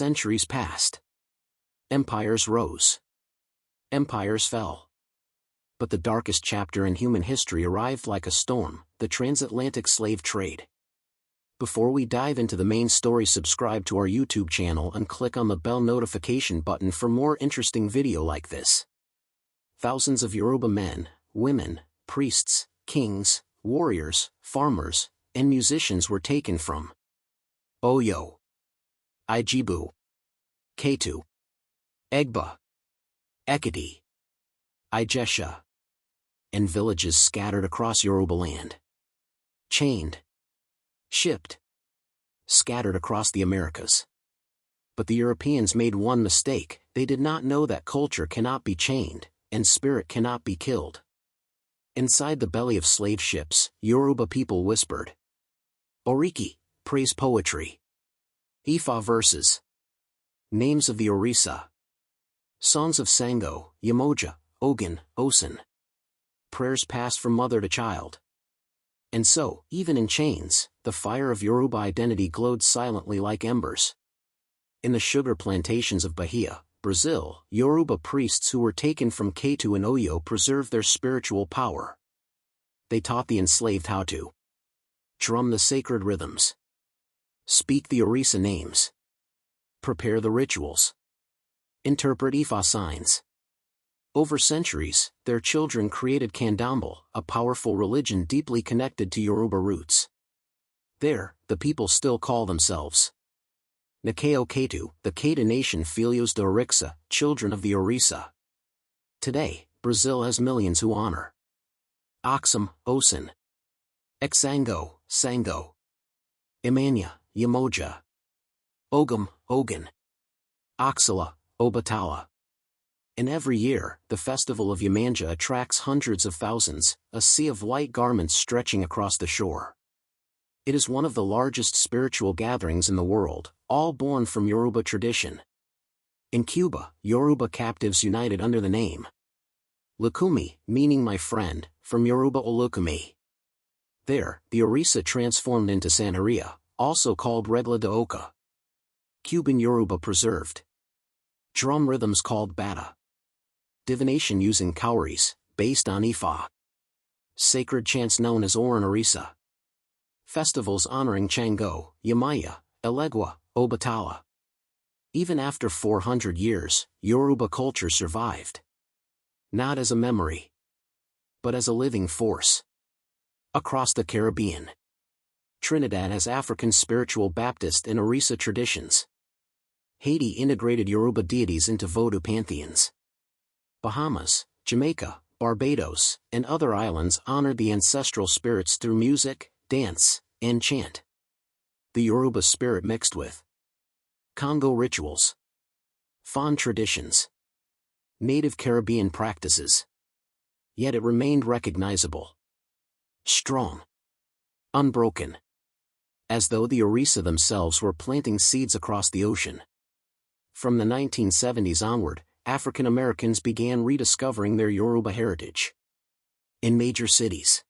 Centuries passed. Empires rose. Empires fell. But the darkest chapter in human history arrived like a storm, the transatlantic slave trade. Before we dive into the main story, subscribe to our YouTube channel and click on the bell notification button for more interesting video like this. Thousands of Yoruba men, women, priests, kings, warriors, farmers, and musicians were taken from Oyo, Ijebu, Ketu, Egba, Ekiti, Ijesha, and villages scattered across Yoruba land. Chained, shipped, scattered across the Americas. But the Europeans made one mistake: they did not know that culture cannot be chained, and spirit cannot be killed. Inside the belly of slave ships, Yoruba people whispered. Oriki, praise poetry. Ifa verses. Names of the Orisa. Songs of Sango, Iyemoja, Ogun, Osun. Prayers passed from mother to child. And so, even in chains, the fire of Yoruba identity glowed silently like embers. In the sugar plantations of Bahia, Brazil, Yoruba priests who were taken from Ketu and Oyo preserved their spiritual power. They taught the enslaved how to drum the sacred rhythms, speak the Orisa names, prepare the rituals, interpret Ifa signs. Over centuries, their children created Candomblé, a powerful religion deeply connected to Yoruba roots. There, the people still call themselves Nakeo Ketu, the Ketu nation, Filhos de Orixá, children of the Orisa. Today, Brazil has millions who honor Oxum, Osun, Sango, Sango, Iyemoja, Iyemoja, Ogum, Ogun, Oxala, Obatala. And every year, the festival of Iyemoja attracts hundreds of thousands, a sea of white garments stretching across the shore. It is one of the largest spiritual gatherings in the world, all born from Yoruba tradition. In Cuba, Yoruba captives united under the name Lukumi, meaning my friend, from Yoruba Olukumi. There, the Orisa transformed into Santeria, also called Regla de Oca. Cuban Yoruba preserved drum rhythms called bata. Divination using cowries, based on Ifa. Sacred chants known as Orun Orisa. Festivals honoring Chango, Yemaya, Elegua, Obatala. Even after 400 years, Yoruba culture survived. Not as a memory, but as a living force. Across the Caribbean, Trinidad has African spiritual Baptist and Orisa traditions. Haiti integrated Yoruba deities into Vodou pantheons. Bahamas, Jamaica, Barbados, and other islands honored the ancestral spirits through music, dance, and chant. The Yoruba spirit mixed with Congo rituals, Fon traditions, native Caribbean practices. Yet it remained recognizable. Strong. Unbroken. As though the Orisa themselves were planting seeds across the ocean. From the 1970s onward, African Americans began rediscovering their Yoruba heritage. In major cities: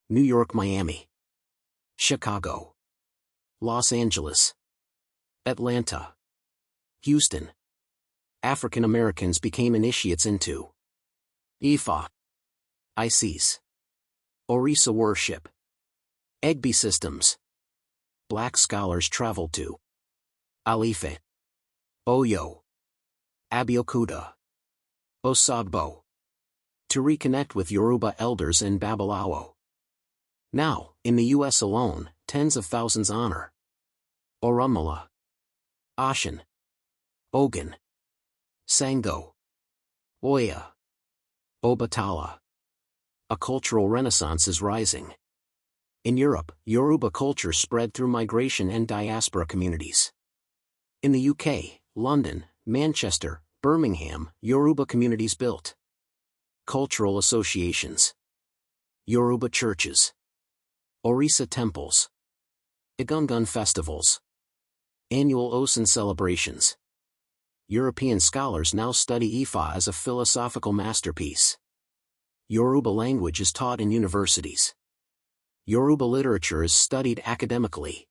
New York, Miami, Chicago, Los Angeles, Atlanta, Houston, African Americans became initiates into Ifa, Isis, Orisa worship, Egbe systems. Black scholars traveled to Ile-Ife, Oyo, Abeokuta, Osogbo, to reconnect with Yoruba elders in Babalawo. Now, in the U.S. alone, tens of thousands honor Orunmila, Osun, Ogun, Sango, Oya, Obatala. A cultural renaissance is rising. In Europe, Yoruba culture spread through migration and diaspora communities. In the UK, London, Manchester, Birmingham, Yoruba communities built cultural associations, Yoruba churches, Orisa temples, Egungun festivals, annual Osun celebrations. European scholars now study Ifa as a philosophical masterpiece. Yoruba language is taught in universities. Yoruba literature is studied academically.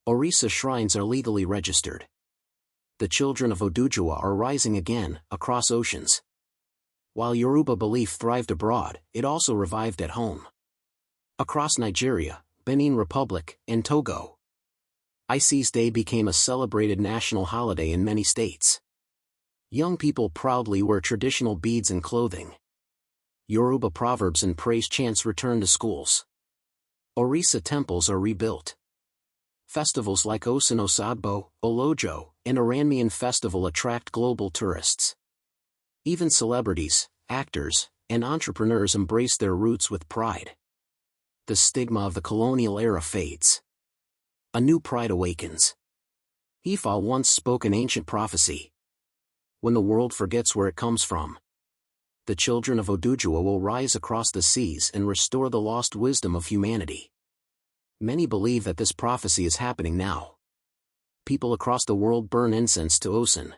Orisa shrines are legally registered. The children of Oduduwa are rising again, across oceans. While Yoruba belief thrived abroad, it also revived at home. Across Nigeria, Benin Republic, and Togo, Isis Day became a celebrated national holiday in many states. Young people proudly wear traditional beads and clothing. Yoruba proverbs and praise chants return to schools. Orisa temples are rebuilt. Festivals like Osun Osogbo, Olojo, and Oranmiyan Festival attract global tourists. Even celebrities, actors, and entrepreneurs embrace their roots with pride. The stigma of the colonial era fades. A new pride awakens. Ifa once spoke an ancient prophecy. When the world forgets where it comes from, the children of Oduduwa will rise across the seas and restore the lost wisdom of humanity. Many believe that this prophecy is happening now. People across the world burn incense to Osun.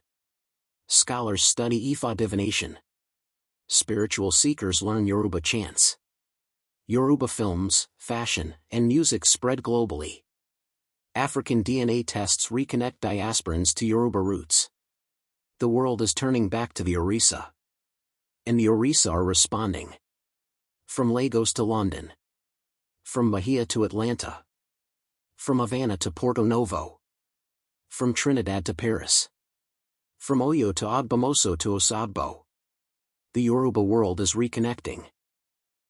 Scholars study Ifa divination. Spiritual seekers learn Yoruba chants. Yoruba films, fashion, and music spread globally. African DNA tests reconnect diasporans to Yoruba roots. The world is turning back to the Orisa. And the Orisa are responding. From Lagos to London. From Bahia to Atlanta. From Havana to Porto Novo. From Trinidad to Paris. From Oyo to Ogbomoso to Osogbo. The Yoruba world is reconnecting.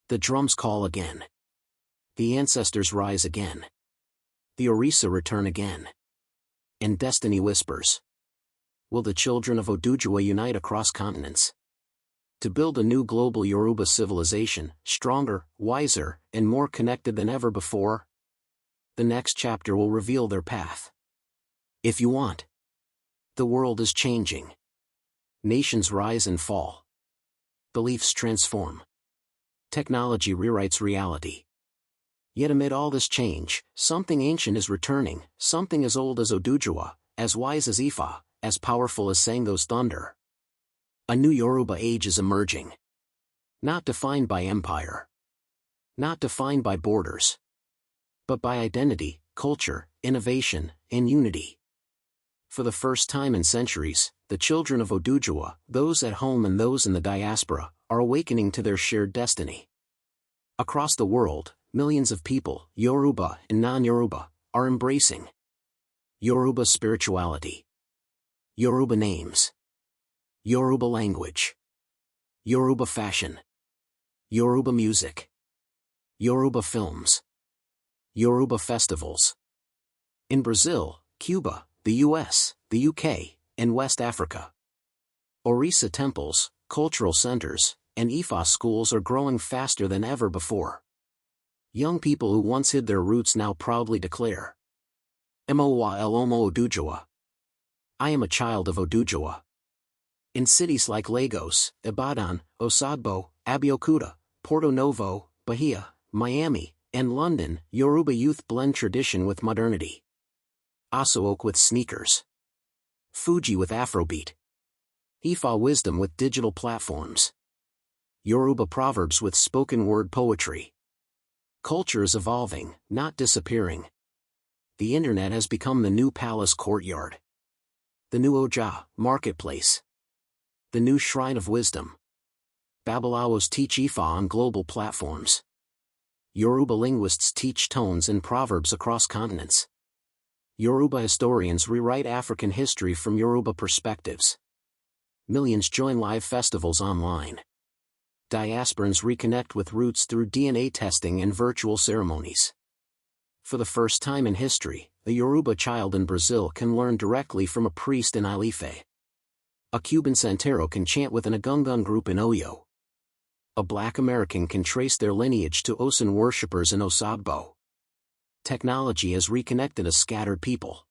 The drums call again. The ancestors rise again. The Orisa return again. And destiny whispers. Will the children of Oduduwa unite across continents? To build a new global Yoruba civilization, stronger, wiser, and more connected than ever before? The next chapter will reveal their path. If you want. The world is changing. Nations rise and fall. Beliefs transform. Technology rewrites reality. Yet amid all this change, something ancient is returning, something as old as Oduduwa, as wise as Ifa, as powerful as Sango's thunder. A new Yoruba age is emerging. Not defined by empire. Not defined by borders. But by identity, culture, innovation, and unity. For the first time in centuries, the children of Oduduwa, those at home and those in the diaspora, are awakening to their shared destiny. Across the world, millions of people, Yoruba and non-Yoruba, are embracing Yoruba spirituality. Yoruba names. Yoruba language. Yoruba fashion. Yoruba music. Yoruba films. Yoruba festivals. In Brazil, Cuba, the US, the UK, and West Africa, Orisa temples, cultural centers, and Ifa schools are growing faster than ever before. Young people who once hid their roots now proudly declare, Emowa El Omo Oduduwa. I am a child of Oduduwa. In cities like Lagos, Ibadan, Osogbo, Abeokuta, Porto Novo, Bahia, Miami, and London, Yoruba youth blend tradition with modernity. Aso-ok with sneakers. Fuji with Afrobeat. Ifa wisdom with digital platforms. Yoruba proverbs with spoken word poetry. Culture is evolving, not disappearing. The internet has become the new palace courtyard. The new Oja, marketplace. The new shrine of wisdom. Babalawos teach Ifa on global platforms. Yoruba linguists teach tones and proverbs across continents. Yoruba historians rewrite African history from Yoruba perspectives. Millions join live festivals online. Diasporans reconnect with roots through DNA testing and virtual ceremonies. For the first time in history, a Yoruba child in Brazil can learn directly from a priest in Ile-Ife. A Cuban santero can chant with an Agungun group in Oyo. A Black American can trace their lineage to Osun worshippers in Osogbo. Technology has reconnected a scattered people.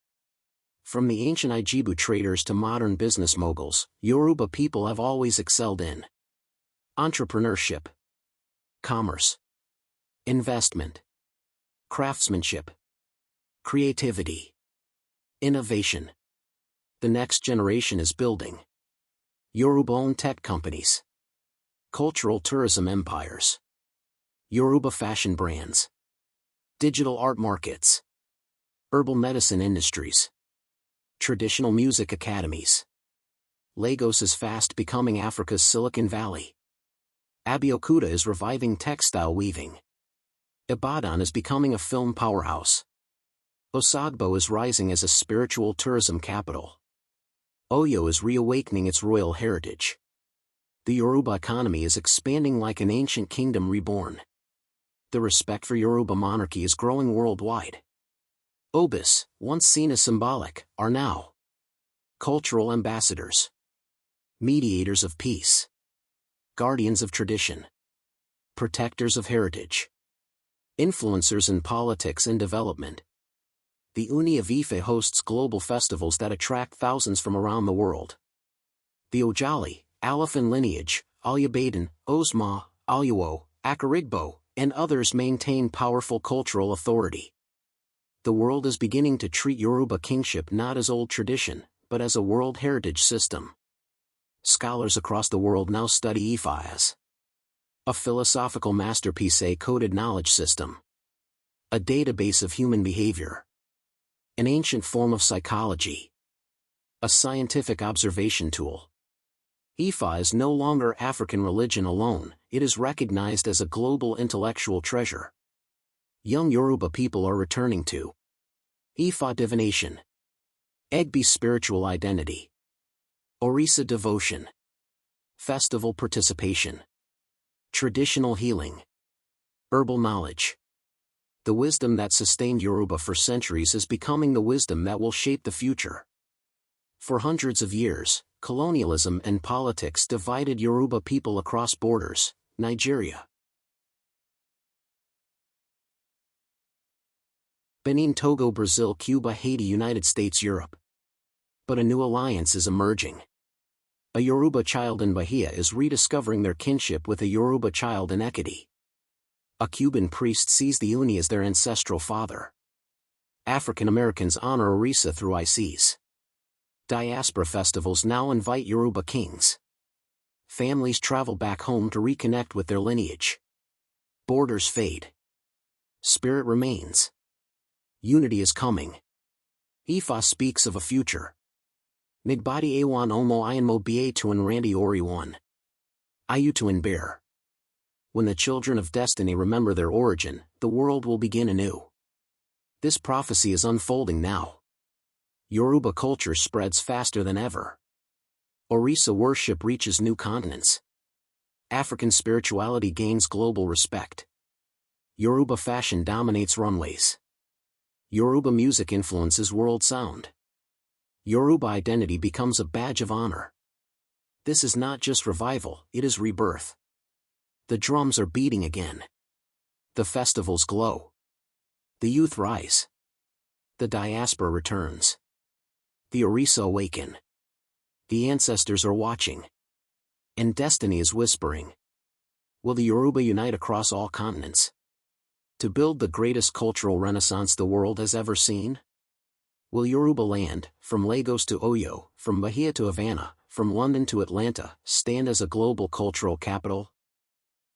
From the ancient Ijebu traders to modern business moguls, Yoruba people have always excelled in entrepreneurship, commerce, investment, craftsmanship, creativity, innovation. The next generation is building Yoruba-owned tech companies, cultural tourism empires, Yoruba fashion brands, digital art markets, herbal medicine industries. Traditional music academies. Lagos is fast becoming Africa's Silicon Valley. Abeokuta is reviving textile weaving. Ibadan is becoming a film powerhouse. Osogbo is rising as a spiritual tourism capital. Oyo is reawakening its royal heritage. The Yoruba economy is expanding like an ancient kingdom reborn. The respect for Yoruba monarchy is growing worldwide. Obis, once seen as symbolic, are now cultural ambassadors, mediators of peace, guardians of tradition, protectors of heritage, influencers in politics and development. The Ile-Ife hosts global festivals that attract thousands from around the world. The Ojali, Alafin lineage, Alyabadan, Osma, Aluwo, Akarigbo, and others maintain powerful cultural authority. The world is beginning to treat Yoruba kingship not as old tradition, but as a world heritage system. Scholars across the world now study Ifa as a philosophical masterpiece, a coded knowledge system, a database of human behavior, an ancient form of psychology, a scientific observation tool. Ifa is no longer African religion alone, it is recognized as a global intellectual treasure. Young Yoruba people are returning to Ifa divination, Egbe spiritual identity, Orisa devotion, festival participation, traditional healing, herbal knowledge. The wisdom that sustained Yoruba for centuries is becoming the wisdom that will shape the future. For hundreds of years, colonialism and politics divided Yoruba people across borders. Nigeria, Benin, Togo, Brazil, Cuba, Haiti, United States, Europe. But a new alliance is emerging. A Yoruba child in Bahia is rediscovering their kinship with a Yoruba child in Ekiti. A Cuban priest sees the Uni as their ancestral father. African Americans honor Orisa through Ices. Diaspora festivals now invite Yoruba kings. Families travel back home to reconnect with their lineage. Borders fade. Spirit remains. Unity is coming. Ifa speaks of a future. Nigbadi Awan Omo Iyanmo Ba Tuan Randi Ori 1. Ayutuan Bear. When the children of destiny remember their origin, the world will begin anew. This prophecy is unfolding now. Yoruba culture spreads faster than ever. Orisa worship reaches new continents. African spirituality gains global respect. Yoruba fashion dominates runways. Yoruba music influences world sound. Yoruba identity becomes a badge of honor. This is not just revival, it is rebirth. The drums are beating again. The festivals glow. The youth rise. The diaspora returns. The Orisa awaken. The ancestors are watching. And destiny is whispering. Will the Yoruba unite across all continents to build the greatest cultural renaissance the world has ever seen? Will Yoruba land, from Lagos to Oyo, from Bahia to Havana, from London to Atlanta, stand as a global cultural capital?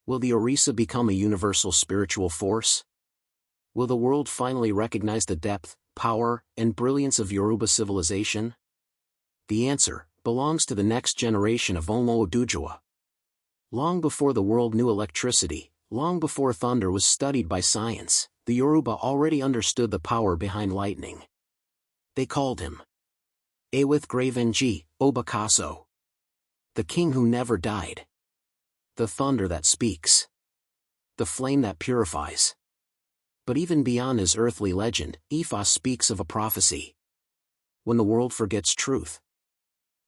Will the Orisa become a universal spiritual force? Will the world finally recognize the depth, power, and brilliance of Yoruba civilization? The answer belongs to the next generation of Omo Oduduwa. Long before the world knew electricity, long before thunder was studied by science, the Yoruba already understood the power behind lightning. They called him Awith Gravenji, Obakaso. The king who never died. The thunder that speaks. The flame that purifies. But even beyond his earthly legend, Ifa speaks of a prophecy. When the world forgets truth,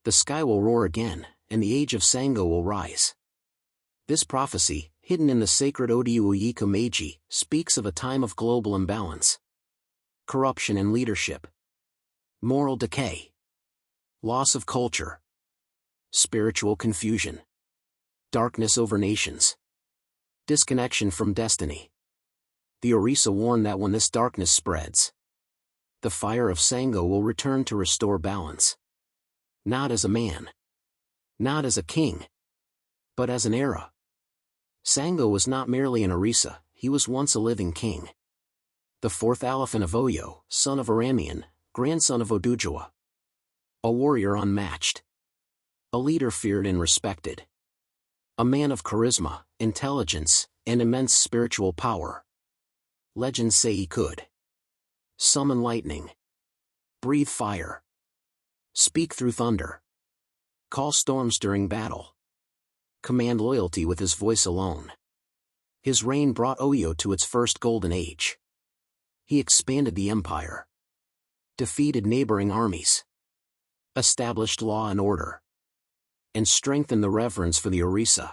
the sky will roar again, and the age of Sango will rise. This prophecy, hidden in the sacred Oduduwa Orisa, speaks of a time of global imbalance, corruption and leadership, moral decay, loss of culture, spiritual confusion, darkness over nations, disconnection from destiny. The Orisa warn that when this darkness spreads, the fire of Sango will return to restore balance. Not as a man, not as a king, but as an era. Sango was not merely an Orisa, he was once a living king. The fourth Alafin of Oyo, son of Aramian, grandson of Oduduwa. A warrior unmatched. A leader feared and respected. A man of charisma, intelligence, and immense spiritual power. Legends say he could summon lightning, breathe fire, speak through thunder, call storms during battle, command loyalty with his voice alone. His reign brought Oyo to its first golden age. He expanded the empire, defeated neighboring armies, established law and order, and strengthened the reverence for the Orisa.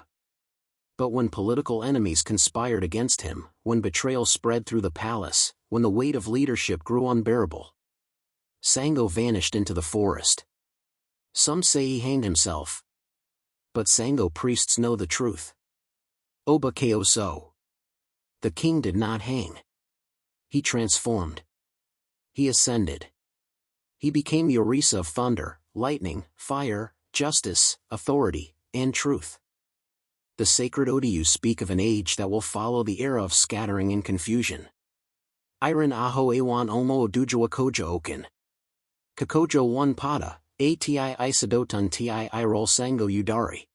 But when political enemies conspired against him, when betrayal spread through the palace, when the weight of leadership grew unbearable, Sango vanished into the forest. Some say he hanged himself. But Sango priests know the truth. Oba Koso. The king did not hang. He transformed. He ascended. He became the Orisa of thunder, lightning, fire, justice, authority, and truth. The sacred Odu speak of an age that will follow the era of scattering and confusion. Iron Aho Awan Omo Oduduwa Koja Okin. Kakojo 1 Pada, Ati Isidotun Ti Irol Sango Udari.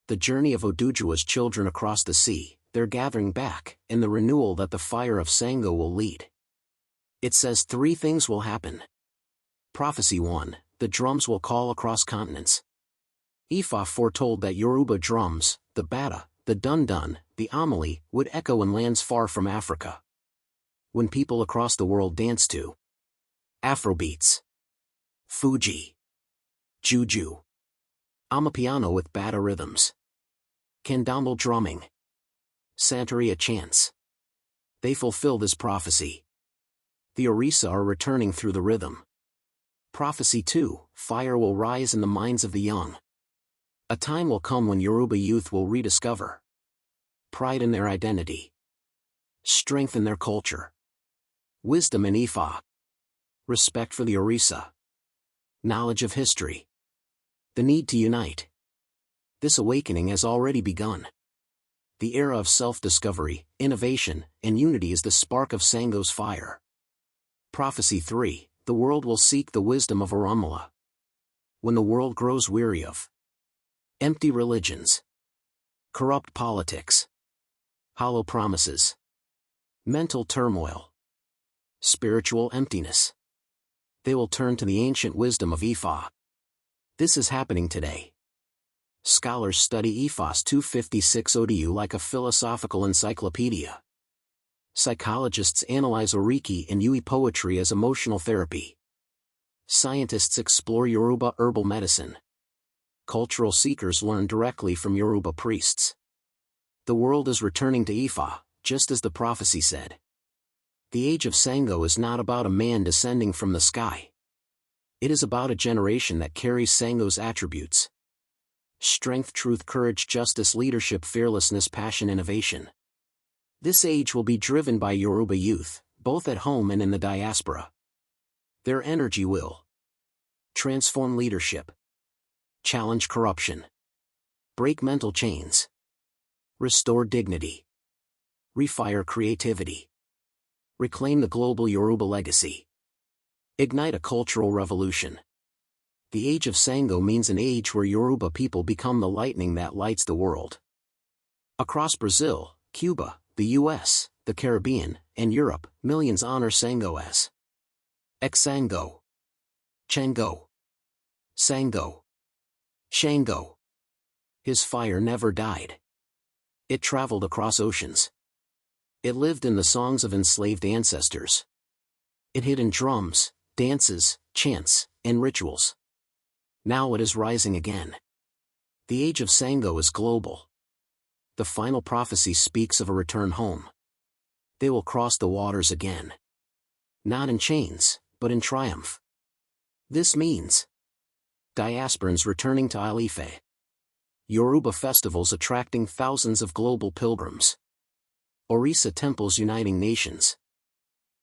The journey of Oduduwa's children across the sea, their gathering back, and the renewal that the fire of Sango will lead. It says 3 things will happen. Prophecy 1, the drums will call across continents. Ifa foretold that Yoruba drums, the bata, the dun-dun, the amali, would echo in lands far from Africa. When people across the world dance to Afrobeats, Fuji, Juju, Amapiano with bata rhythms, Candomblé drumming, Santeria chants, they fulfill this prophecy. The Orisa are returning through the rhythm. Prophecy 2, fire will rise in the minds of the young. A time will come when Yoruba youth will rediscover pride in their identity, strength in their culture, wisdom in Ifa, respect for the Orisa, knowledge of history, the need to unite. This awakening has already begun. The era of self-discovery, innovation, and unity is the spark of Sango's fire. Prophecy 3, the world will seek the wisdom of Orunmila. When the world grows weary of empty religions, corrupt politics, hollow promises, mental turmoil, spiritual emptiness, they will turn to the ancient wisdom of Ifa. This is happening today. Scholars study Ifa's 256 Odu like a philosophical encyclopedia. Psychologists analyze Oriki and Yui poetry as emotional therapy. Scientists explore Yoruba herbal medicine. Cultural seekers learn directly from Yoruba priests. The world is returning to Ifa, just as the prophecy said. The age of Sango is not about a man descending from the sky. It is about a generation that carries Sango's attributes: strength, truth, courage, justice, leadership, fearlessness, passion, innovation. This age will be driven by Yoruba youth, both at home and in the diaspora. Their energy will transform leadership, challenge corruption, break mental chains, restore dignity, refire creativity, reclaim the global Yoruba legacy, ignite a cultural revolution. The age of Sango means an age where Yoruba people become the lightning that lights the world. Across Brazil, Cuba, the US, the Caribbean, and Europe, millions honor Sango as Xango, Chango, Sango, Shango. His fire never died. It traveled across oceans. It lived in the songs of enslaved ancestors. It hid in drums, dances, chants, and rituals. Now it is rising again. The age of Sango is global. The final prophecy speaks of a return home. They will cross the waters again. Not in chains, but in triumph. This means diasporans returning to Ile-Ife. Yoruba festivals attracting thousands of global pilgrims. Orisa temples uniting nations.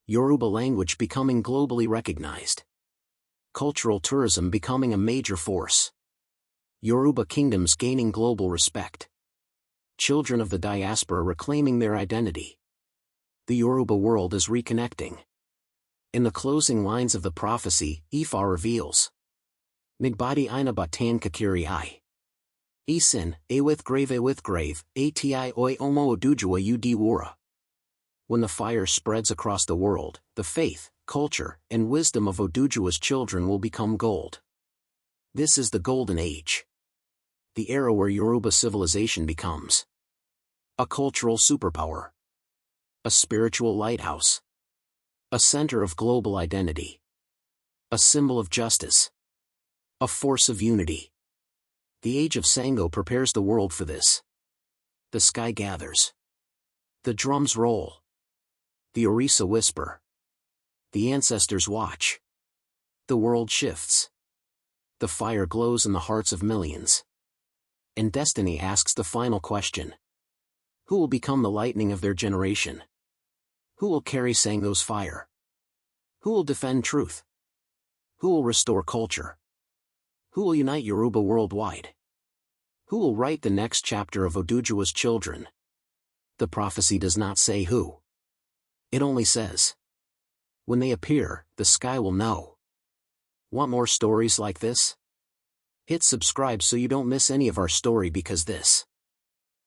Yoruba language becoming globally recognized. Cultural tourism becoming a major force. Yoruba kingdoms gaining global respect. Children of the diaspora reclaiming their identity. The Yoruba world is reconnecting. In the closing lines of the prophecy, Ifa reveals Migbadi ina batan kakiri I. Isin, a with grave, ati oi omo Oduduwa Wura. When the fire spreads across the world, the faith, culture, and wisdom of Oduduwa's children will become gold. This is the Golden Age. The era where Yoruba civilization becomes a cultural superpower, a spiritual lighthouse, a center of global identity, a symbol of justice, a force of unity. The age of Sango prepares the world for this. The sky gathers. The drums roll. The Orisa whisper. The ancestors watch. The world shifts. The fire glows in the hearts of millions. And destiny asks the final question. Who will become the lightning of their generation? Who will carry Sango's fire? Who will defend truth? Who will restore culture? Who will unite Yoruba worldwide? Who will write the next chapter of Oduduwa's children? The prophecy does not say who. It only says, when they appear, the sky will know. Want more stories like this? Hit subscribe so you don't miss any of our story, because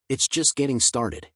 it's just getting started.